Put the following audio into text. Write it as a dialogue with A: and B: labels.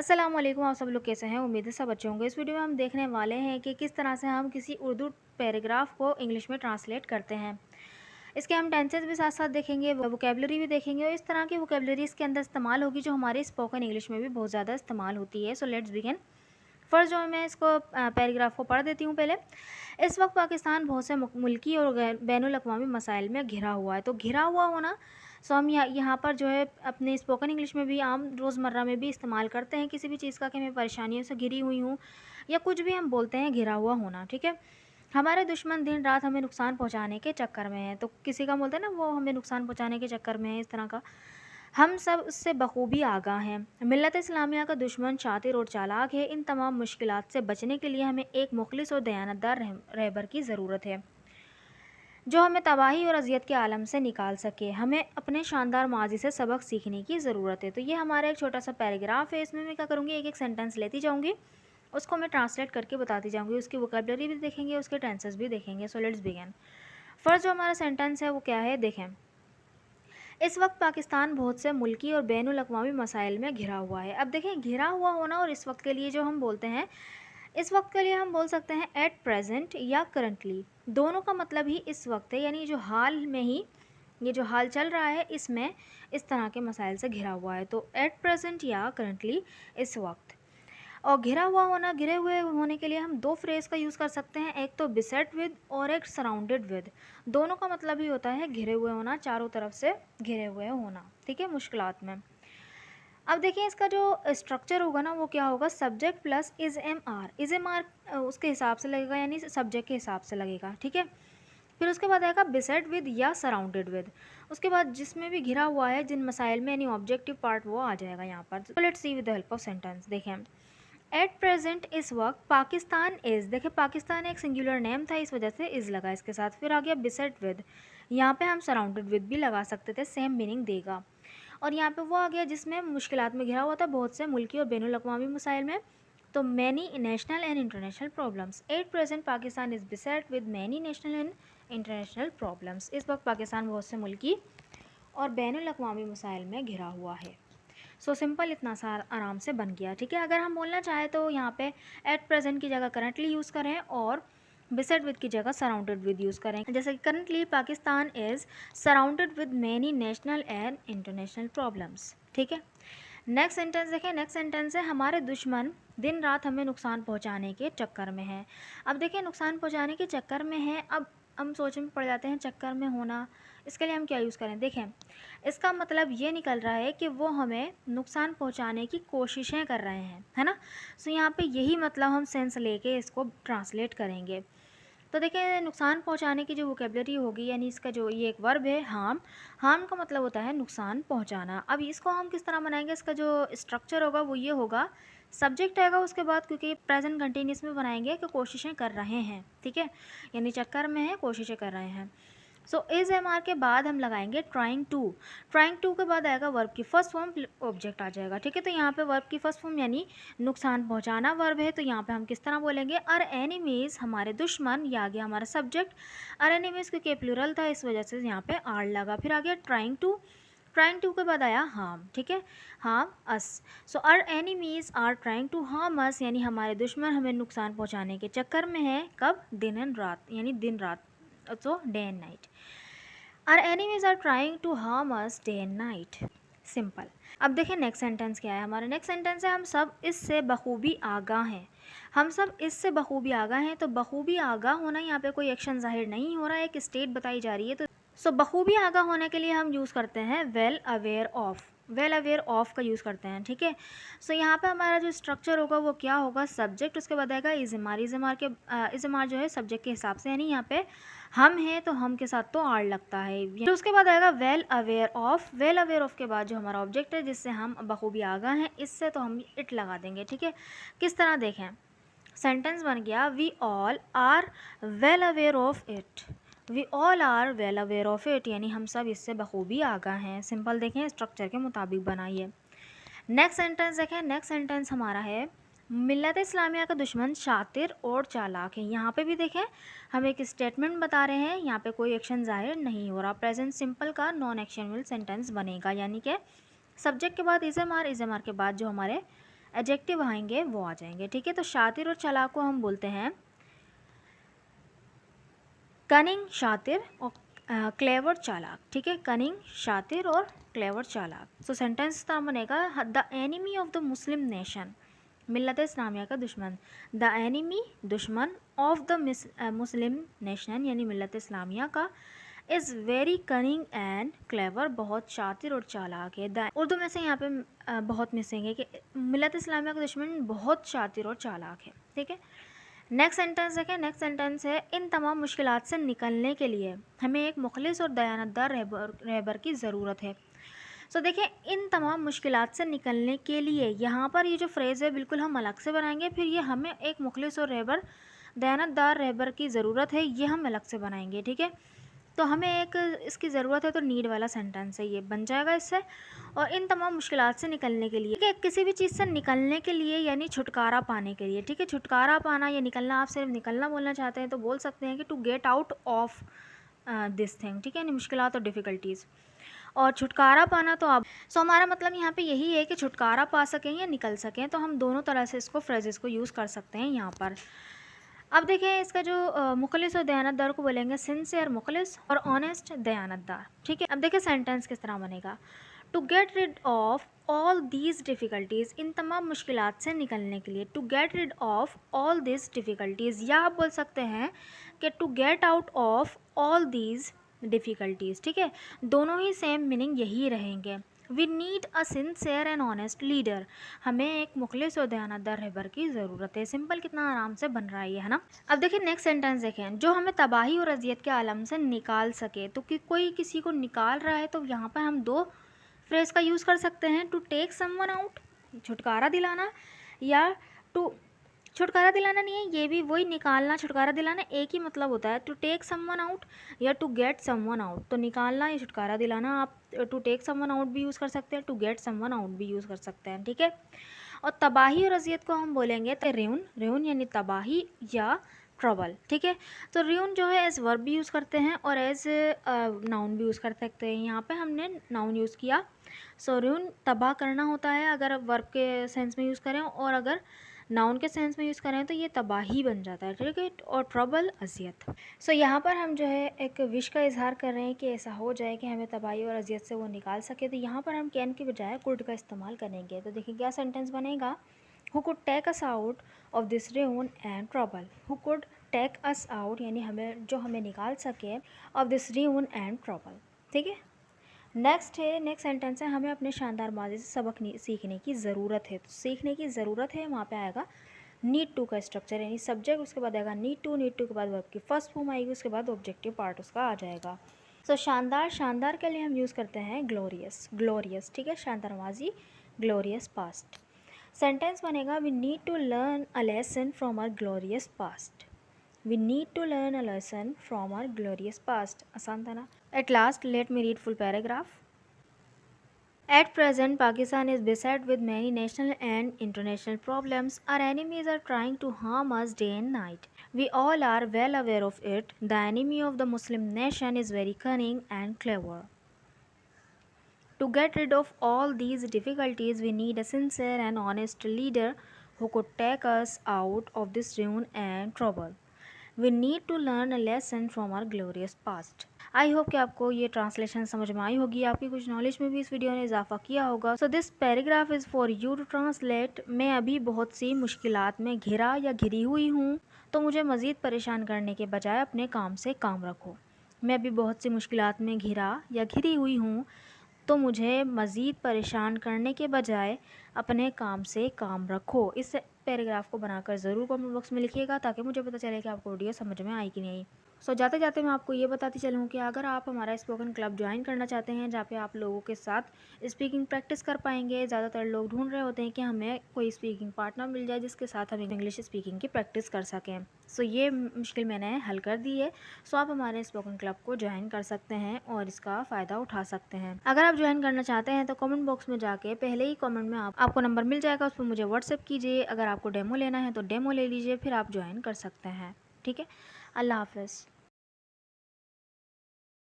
A: अस्सलाम वालेकुम। आप सब लोग कैसे हैं? उम्मीद है सब अच्छे होंगे। इस वीडियो में हम देखने वाले हैं कि किस तरह से हम किसी उर्दू पैराग्राफ को इंग्लिश में ट्रांसलेट करते हैं। इसके हम टेंसेस भी साथ साथ देखेंगे, वोकेबलरी भी देखेंगे और इस तरह की वोकेबलरी इसके अंदर इस्तेमाल होगी जो हमारी स्पोकन इंग्लिश में भी बहुत ज़्यादा इस्तेमाल होती है। So let's begin. फ़र्स्ट जो मैं इसको पैराग्राफ को पढ़ देती हूँ पहले। इस वक्त पाकिस्तान बहुत से मुल्की और बैनुल अक़वामी मसाइल में घिरा हुआ है। तो घिरा हुआ होना, सो हम यहाँ पर जो है अपने स्पोकन इंग्लिश में भी आम रोज़मर्रा में भी इस्तेमाल करते हैं किसी भी चीज़ का कि मैं परेशानियों से घिरी हुई हूँ या कुछ भी हम बोलते हैं घिरा हुआ होना। ठीक है। हमारे दुश्मन दिन रात हमें नुकसान पहुँचाने के चक्कर में है। तो किसी का बोलते हैं ना वो हमें नुकसान पहुँचाने के चक्कर में है, इस तरह का। हम सब उससे बखूबी आगाह हैं। मिल्लत इस्लामिया का दुश्मन शातिर और चालाक है। इन तमाम मुश्किलात से बचने के लिए हमें एक मुखलिस और दयानतदार रहबर की ज़रूरत है जो हमें तबाही और अजियत के आलम से निकाल सके। हमें अपने शानदार माजी से सबक सीखने की ज़रूरत है। तो ये हमारा एक छोटा सा पैराग्राफ है। इसमें मैं क्या करूँगी, एक एक सेंटेंस लेती जाऊँगी, उसको मैं ट्रांसलेट करके बताती जाऊँगी, उसकी वोकैबुलरी भी देखेंगे, उसके टेंसेस भी देखेंगे। So let's begin. फर्स्ट जो हमारा सेंटेंस है वो क्या है, देखें। इस वक्त पाकिस्तान बहुत से मुल्की और बैनुल अक़वामी मसाइल में घिरा हुआ है। अब देखें, घिरा हुआ होना और इस वक्त के लिए जो हम बोलते हैं, इस वक्त के लिए हम बोल सकते हैं एट प्रेजेंट या करंटली। दोनों का मतलब ही इस वक्त है, यानी जो हाल में ही ये जो हाल चल रहा है इसमें इस तरह के मसाइल से घिरा हुआ है। तो एट प्रेजेंट या करंटली, इस वक्त। और घिरा हुआ होना, घिरे हुए होने के लिए हम दो फ्रेज़ का यूज़ कर सकते हैं, एक तो बिसेट विद और एक सराउंडेड विद। दोनों का मतलब ही होता है घिरे हुए होना, चारों तरफ से घिरे हुए होना। ठीक है, मुश्किलात में। अब देखिए इसका जो स्ट्रक्चर होगा ना वो क्या होगा, subject plus is am are. Is am are उसके हिसाब से लगेगा, यानी सब्जेक्ट के हिसाब से लगेगा। ठीक है। फिर उसके बाद आएगा बिसेट विद या सराउंडेड विद। उसके बाद जिसमें भी घिरा हुआ है जिन मसाइल में, यानी ऑब्जेक्टिव पार्ट, वो आ जाएगा यहाँ पर। तो let's see with the help of sentence. देखें, एट प्रेजेंट, इस वक्त, पाकिस्तान इज़। देखिए पाकिस्तान एक सिंगुलर नेम था, इस वजह से इज़ लगा इसके साथ। फिर आ गया बिसेट विद, यहाँ पे हम सराउंडेड विद भी लगा सकते थे, सेम मीनिंग देगा। और यहाँ पे वो आ गया जिसमें मुश्किलात में घिरा हुआ था, बहुत से मुल्की और बैनुल अक़वामी मसाइल में। तो many national and international problems. At present Pakistan is बिसेट with many national and international problems. इस वक्त पाकिस्तान बहुत से मुल्की और बैनुल अक़वामी मसाइल में घिरा हुआ है। सो सिंपल, इतना सा आराम से बन गया। ठीक है। अगर हम बोलना चाहें तो यहाँ पे एट प्रेजेंट की जगह करंटली यूज़ करें और बिसेट विद की जगह सराउंडेड विद यूज़ करें। जैसे कि currently Pakistan is surrounded with many national and international problems. ठीक है। नेक्स्ट सेंटेंस देखें। नेक्स्ट सेंटेंस है, हमारे दुश्मन दिन रात हमें नुकसान पहुंचाने के चक्कर में है। अब देखिए, नुकसान पहुंचाने के चक्कर में है। अब हम सोच में पड़ जाते हैं चक्कर में होना, इसके लिए हम क्या यूज़ करें। देखें, इसका मतलब ये निकल रहा है कि वो हमें नुकसान पहुंचाने की कोशिशें कर रहे हैं, है ना। सो यहाँ पे यही मतलब हम सेंस लेके इसको ट्रांसलेट करेंगे। तो देखिए, नुकसान पहुंचाने की जो वोकेबलरी होगी, यानी इसका जो ये एक वर्ब है, हार्म। हार्म का मतलब होता है नुकसान पहुंचाना। अब इसको हम किस तरह बनाएंगे, इसका जो स्ट्रक्चर होगा वो ये होगा, सब्जेक्ट आएगा उसके बाद, क्योंकि प्रेजेंट कंटिन्यूस में बनाएंगे कि कोशिशें कर रहे हैं। ठीक है, यानी चक्कर में है, कोशिशें कर रहे हैं। सो इज एम आर के बाद हम लगाएंगे ट्राइंग टू। ट्राइंग टू के बाद आएगा वर्ब की फर्स्ट फॉर्म, ऑब्जेक्ट आ जाएगा। ठीक है। तो यहाँ पे वर्ब की फर्स्ट फॉर्म यानी नुकसान पहुँचाना वर्ब है, तो यहाँ पे हम किस तरह बोलेंगे, अर एनिमीज, हमारे दुश्मन। ये आ गया हमारा सब्जेक्ट, अर एनिमीज, क्योंकि प्लूरल था इस वजह से यहाँ पे आर लगा। फिर आ गया ट्राइंग टू। ट्राइंग टू के बाद आया हार्म। ठीक है, harm us. So our enemies are trying to harm us, यानी हमारे दुश्मन हमें नुकसान पहुँचाने के चक्कर में है। कब, दिन एंड रात, यानी दिन रात, so day and night. Our enemies are trying to harm us day and night. Simple. अब देखिए नेक्स्ट सेंटेंस क्या है हमारा। नेक्स्ट सेंटेंस है, हम सब इससे बखूबी आगाह हैं। हम सब इससे बखूबी आगाह हैं। तो बखूबी आगाह होना, यहाँ पे कोई एक्शन जाहिर नहीं हो रहा है, एक स्टेट बताई जा रही है। तो सो बखूबी आगाह होने के लिए हम यूज़ करते हैं well aware of. Well aware of का यूज़ करते हैं। ठीक है। सो यहाँ पे हमारा जो स्ट्रक्चर होगा वो क्या होगा, सब्जेक्ट, उसके बाद आएगा इज़मार। इज़मार जो है सब्जेक्ट के हिसाब से, यानी यहाँ पे हम हैं तो हम के साथ तो आर लगता है। तो उसके बाद आएगा well aware of. Well aware of के बाद जो हमारा ऑब्जेक्ट है जिससे हम बखूबी आगाह हैं, इससे तो हम इट लगा देंगे। ठीक है। किस तरह, देखें, सेंटेंस बन गया, we all are well aware of it. We all are well aware of it, यानी हम सब इससे बखूबी आगाह हैं। सिंपल, देखें, स्ट्रक्चर के मुताबिक बनाइए। नेक्स्ट सेंटेंस देखें। नेक्स्ट सेंटेंस हमारा है, मिल्लत इस्लामिया का दुश्मन शातिर और चालाक है। यहाँ पे भी देखें, हम एक स्टेटमेंट बता रहे हैं, यहाँ पे कोई एक्शन जाहिर नहीं हो रहा। प्रेजेंट सिंपल का नॉन एक्शनल सेंटेंस बनेगा, यानी कि सब्जेक्ट के बाद इज़मार, इज़मार के बाद जो हमारे एडजेक्टिव आएंगे वो आ जाएंगे, ठीक है। तो शातिर और चालाक को हम बोलते हैं कनिंग शातिर और क्लेवर चालाक, ठीक है। कनिंग शातिर और क्लेवर चालाक। सो सेंटेंस इस तरह बनेगा, the enemy of the Muslim nation, मिल्लत इस्लामिया का दुश्मन, द एनिमी दुश्मन ऑफ द मुस्लिम नेशन यानी मिल्लत इस्लामिया का, is very cunning and clever, बहुत शातिर और चालाक है। उर्दू में से यहाँ पे बहुत मिसिंग है कि मिल्लत इस्लामिया का दुश्मन बहुत शातिर और चालाक है, ठीक है। नेक्स्ट सेंटेंस देखें। नेक्स्ट सेंटेंस है, इन तमाम मुश्किलात से निकलने के लिए हमें एक मुखलिस और दयानतदार रहबर की ज़रूरत है। सो देखिए, इन तमाम मुश्किलात से निकलने के लिए यहाँ पर ये जो फ्रेज़ है बिल्कुल हम अलग से बनाएंगे, फिर ये हमें एक मुखलिस और दयानतदार रहबर की ज़रूरत है, ये हम अलग से बनाएंगे, ठीक है। तो हमें एक इसकी ज़रूरत है, तो नीड वाला सेंटेंस है, ये बन जाएगा इससे। और इन तमाम मुश्किलात से निकलने के लिए, ठीक है, किसी भी चीज़ से निकलने के लिए यानी छुटकारा पाने के लिए, ठीक है। छुटकारा पाना या निकलना, आप सिर्फ निकलना बोलना चाहते हैं तो बोल सकते हैं कि to get out of this thing, ठीक है, यानी मुश्किलात और डिफ़िकल्टीज़। और छुटकारा पाना तो आप हमारा मतलब यहाँ पे यही है कि छुटकारा पा सकें या निकल सकें, तो हम दोनों तरह से इसको फ्रेजेस को यूज़ कर सकते हैं यहाँ पर। अब देखिए, इसका जो मुखलिस और दयानतदार को बोलेंगे सिंसियर मुखलिस और ऑनेस्ट दयानतदार, ठीक है। अब देखिए सेंटेंस किस तरह बनेगा, to get rid of all these difficulties, इन तमाम मुश्किलात से निकलने के लिए, to get rid of all this difficulties, या आप बोल सकते हैं कि to get out of all these difficulties, ठीक है। दोनों ही सेम मीनिंग यही रहेंगे। We need a sincere and honest leader, हमें एक मुखलिस और दयानतदार रहबर की ज़रूरत है। सिंपल कितना आराम से बन रहा है ये, है ना। अब देखिए नेक्स्ट सेंटेंस देखें, जो हमें तबाही और अजियत के आलम से निकाल सके। तो कि कोई किसी को निकाल रहा है तो यहाँ पर हम दो फ्रेज का यूज़ कर सकते हैं, टू टेक समवन आउट, छुटकारा दिलाना, या टू छुटकारा दिलाना नहीं है, ये भी वही निकालना छुटकारा दिलाना एक ही मतलब होता है, टू टेक समवन आउट या टू गेट समवन आउट। तो निकालना या छुटकारा दिलाना, आप टू टेक समवन आउट भी यूज़ कर सकते हैं, टू गेट समवन आउट भी यूज़ कर सकते हैं, ठीक है। और तबाही और अजियत को हम बोलेंगे तो रेउन, रेउन यानी तबाही या ट्रबल, ठीक है। तो रेउन जो है एज वर्ब भी यूज़ करते हैं और एज नाउन भी यूज़ कर सकते हैं। यहाँ पे हमने नाउन यूज़ किया। सो रेउन तबाह करना होता है अगर वर्ब के सेंस में यूज़ करें, और अगर नाउन के सेंस में यूज़ करें तो ये तबाही बन जाता है, ठीक है। और ट्रबल अजियत। सो यहाँ पर हम जो है एक विश का इजहार कर रहे हैं कि ऐसा हो जाए कि हमें तबाही और अजियत से वो निकाल सके। तो यहाँ पर हम कैन की बजाय कुड का इस्तेमाल करेंगे। तो देखिए क्या सेंटेंस बनेगा, who could take us out of this ruin and trouble, who could take us out यानी हमें जो हमें निकाल सके of this ruin and trouble, ठीक है। नेक्स्ट है, नेक्स्ट सेंटेंस है, हमें अपने शानदार माजी से सबक सीखने की ज़रूरत है। तो सीखने की ज़रूरत है, वहाँ पे आएगा नीड टू का स्ट्रक्चर, यानी सब्जेक्ट, उसके बाद आएगा नीड टू के बाद वर्ब की फर्स्ट फॉर्म आएगी, उसके बाद ऑब्जेक्टिव पार्ट उसका आ जाएगा। सो शानदार, शानदार के लिए हम यूज़ करते हैं ग्लोरियस, ग्लोरियस, ठीक है। शानदार माजी, ग्लोरियस पास्ट। सेंटेंस बनेगा, we need to learn a lesson from our glorious past, we need to learn a lesson from our glorious past. आसान था ना। At last let me read full paragraph. At present, Pakistan is beset with many national and international problems. Our enemies are trying to harm us day and night. We all are well aware of it. The enemy of the Muslim nation is very cunning and clever. To get rid of all these difficulties, we need a sincere and honest leader who could take us out of this ruin and trouble. We need to learn a lesson from our glorious past. I hope कि आपको ये translation समझ में आई होगी, आपकी कुछ knowledge में भी इस वीडियो ने इजाफा किया होगा। So this paragraph is for you to translate. मैं अभी बहुत सी मुश्किलात में घिरा या घिरी हुई हूँ, तो मुझे मज़ीद परेशान करने के बजाय अपने काम से काम रखो। मैं अभी बहुत सी मुश्किलात में घिरा या घिरी हुई हूँ, तो मुझे मज़ीद परेशान करने के बजाय अपने काम से काम रखो। इस पैराग्राफ को बनाकर ज़रूर कमेंट बॉक्स में लिखिएगा, ताकि मुझे पता चले कि आपको वीडियो समझ में आई कि नहीं। सो जाते जाते मैं आपको ये बताती चलूँ कि अगर आप हमारा स्पोकन क्लब ज्वाइन करना चाहते हैं, जहाँ पे आप लोगों के साथ स्पीकिंग प्रैक्टिस कर पाएंगे। ज़्यादातर लोग ढूंढ रहे होते हैं कि हमें कोई स्पीकिंग पार्टनर मिल जाए जिसके साथ हम इंग्लिश स्पीकिंग की प्रैक्टिस कर सकें। सो ये मुश्किल मैंने हल कर दी है। सो आप हमारे स्पोकन क्लब को ज्वाइन कर सकते हैं और इसका फ़ायदा उठा सकते हैं। अगर आप ज्वाइन करना चाहते हैं तो कमेंट बॉक्स में जाके पहले ही कमेंट में आपको नंबर मिल जाएगा, उस पर मुझे व्हाट्सएप कीजिए। अगर आपको डेमो लेना है तो डेमो ले लीजिए, फिर आप ज्वाइन कर सकते हैं, ठीक है। अल्लाह हाफ़िज़।